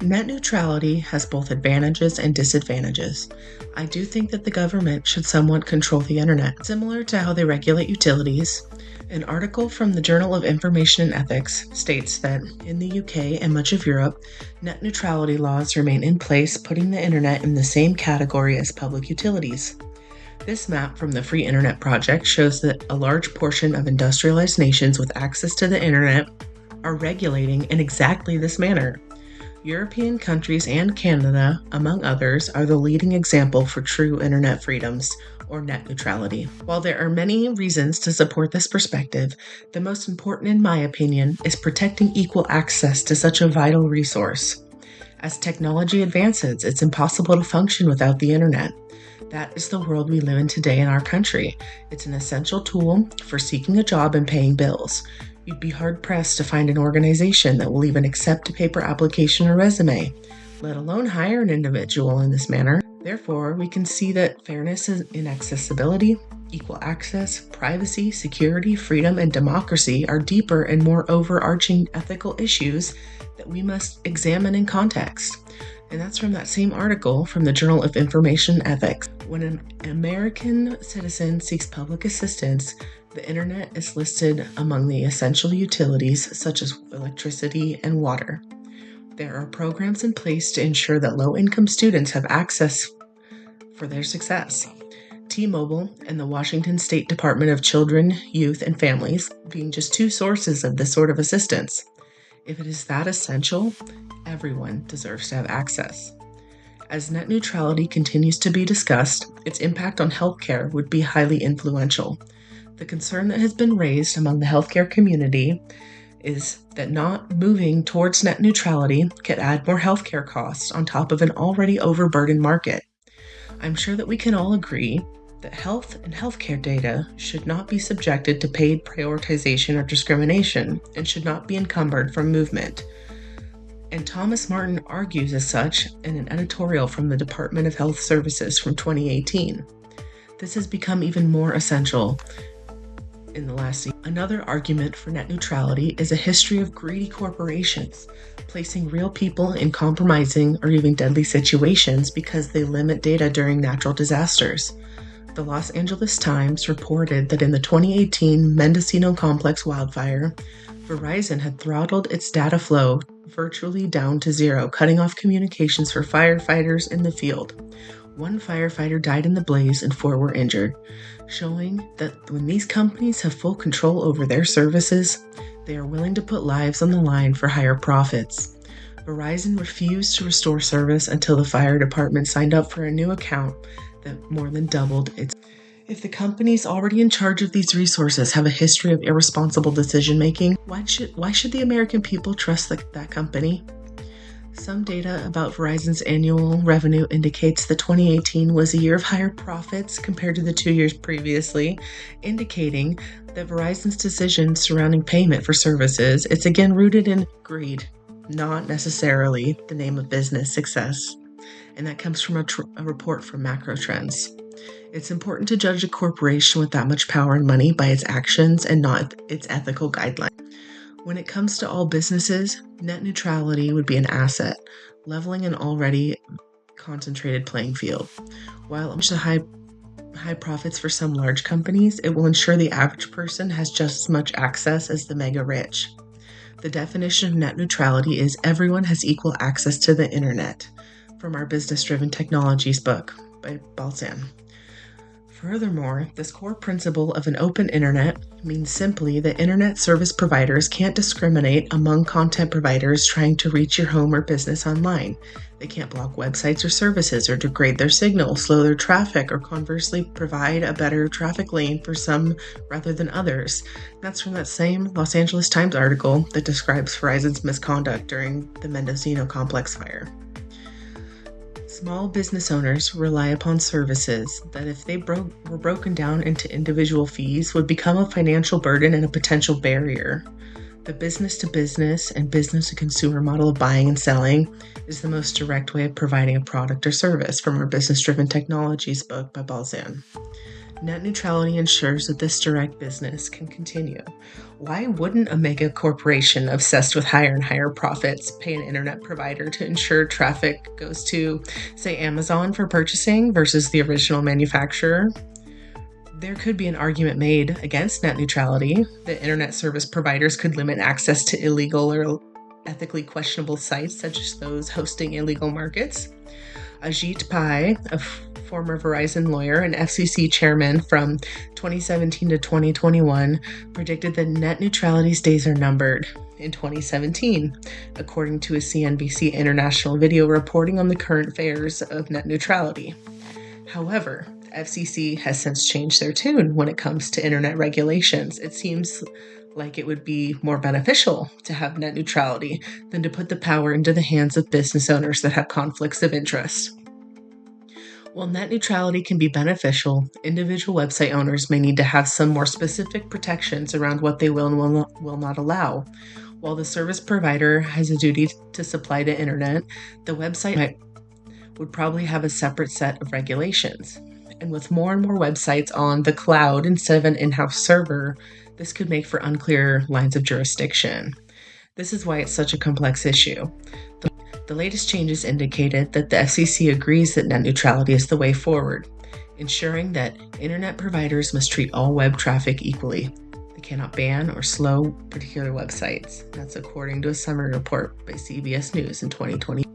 Net neutrality has both advantages and disadvantages. I do think that the government should somewhat control the internet, similar to how they regulate utilities. An article from the Journal of Information and Ethics states that in the UK and much of Europe, net neutrality laws remain in place, putting the internet in the same category as public utilities. This map from the Free Internet Project shows that a large portion of industrialized nations with access to the internet are regulating in exactly this manner. European countries and Canada, among others, are the leading example for true internet freedoms, or net neutrality. While there are many reasons to support this perspective, the most important, in my opinion, is protecting equal access to such a vital resource. As technology advances, it's impossible to function without the internet. That is the world we live in today in our country. It's an essential tool for seeking a job and paying bills. You'd be hard-pressed to find an organization that will even accept a paper application or resume, let alone hire an individual in this manner. Therefore, we can see that fairness in accessibility, equal access, privacy, security, freedom, and democracy are deeper and more overarching ethical issues that we must examine in context. And that's from that same article from the Journal of Information Ethics. When an American citizen seeks public assistance, the internet is listed among the essential utilities such as electricity and water. There are programs in place to ensure that low-income students have access for their success. T-Mobile and the Washington State Department of Children, Youth, and Families being just two sources of this sort of assistance. If it is that essential, everyone deserves to have access. As net neutrality continues to be discussed, its impact on healthcare would be highly influential. The concern that has been raised among the healthcare community is that not moving towards net neutrality could add more healthcare costs on top of an already overburdened market. I'm sure that we can all agree that health and healthcare data should not be subjected to paid prioritization or discrimination and should not be encumbered from movement. And Thomas Martin argues as such in an editorial from the Department of Health Services from 2018. This has become even more essential in the last year. Another argument for net neutrality is a history of greedy corporations, placing real people in compromising or even deadly situations because they limit data during natural disasters. The Los Angeles Times reported that in the 2018 Mendocino Complex wildfire, Verizon had throttled its data flow virtually down to zero, cutting off communications for firefighters in the field. One firefighter died in the blaze and 4 were injured, showing that when these companies have full control over their services, they are willing to put lives on the line for higher profits. Verizon refused to restore service until the fire department signed up for a new account that more than doubled its. If the companies already in charge of these resources have a history of irresponsible decision-making, why should the American people trust that company? Some data about Verizon's annual revenue indicates that 2018 was a year of higher profits compared to the 2 years previously, indicating that Verizon's decisions surrounding payment for services is again rooted in greed, not necessarily the name of business success. And that comes from a report from Macro Trends. It's important to judge a corporation with that much power and money by its actions and not its ethical guidelines. When it comes to all businesses, net neutrality would be an asset, leveling an already concentrated playing field. While it the high profits for some large companies, it will ensure the average person has just as much access as the mega rich. The definition of net neutrality is everyone has equal access to the internet, from our Business-Driven Technologies book by Balzan. Furthermore, this core principle of an open internet means simply that internet service providers can't discriminate among content providers trying to reach your home or business online. They can't block websites or services or degrade their signal, slow their traffic, or conversely provide a better traffic lane for some rather than others. That's from that same Los Angeles Times article that describes Verizon's misconduct during the Mendocino Complex fire. Small business owners rely upon services that, if they were broken down into individual fees, would become a financial burden and a potential barrier. The business-to-business and business-to-consumer model of buying and selling is the most direct way of providing a product or service, from our Business-Driven Technologies book by Balzan. Net neutrality ensures that this direct business can continue. Why wouldn't a mega corporation obsessed with higher and higher profits pay an internet provider to ensure traffic goes to, say, Amazon for purchasing versus the original manufacturer? There could be an argument made against net neutrality that internet service providers could limit access to illegal or ethically questionable sites, such as those hosting illegal markets. Ajit Pai, a former Verizon lawyer and FCC chairman from 2017 to 2021, predicted that net neutrality's days are numbered in 2017, according to a CNBC International video reporting on the current affairs of net neutrality. However, the FCC has since changed their tune when it comes to internet regulations. It seems like it would be more beneficial to have net neutrality than to put the power into the hands of business owners that have conflicts of interest. While net neutrality can be beneficial, individual website owners may need to have some more specific protections around what they will and will not allow. While the service provider has a duty to supply the internet, the website would probably have a separate set of regulations. And with more and more websites on the cloud instead of an in-house server, this could make for unclear lines of jurisdiction. This is why it's such a complex issue. The latest changes indicated that the FCC agrees that net neutrality is the way forward, ensuring that internet providers must treat all web traffic equally. They cannot ban or slow particular websites. That's according to a summary report by CBS News in 2020.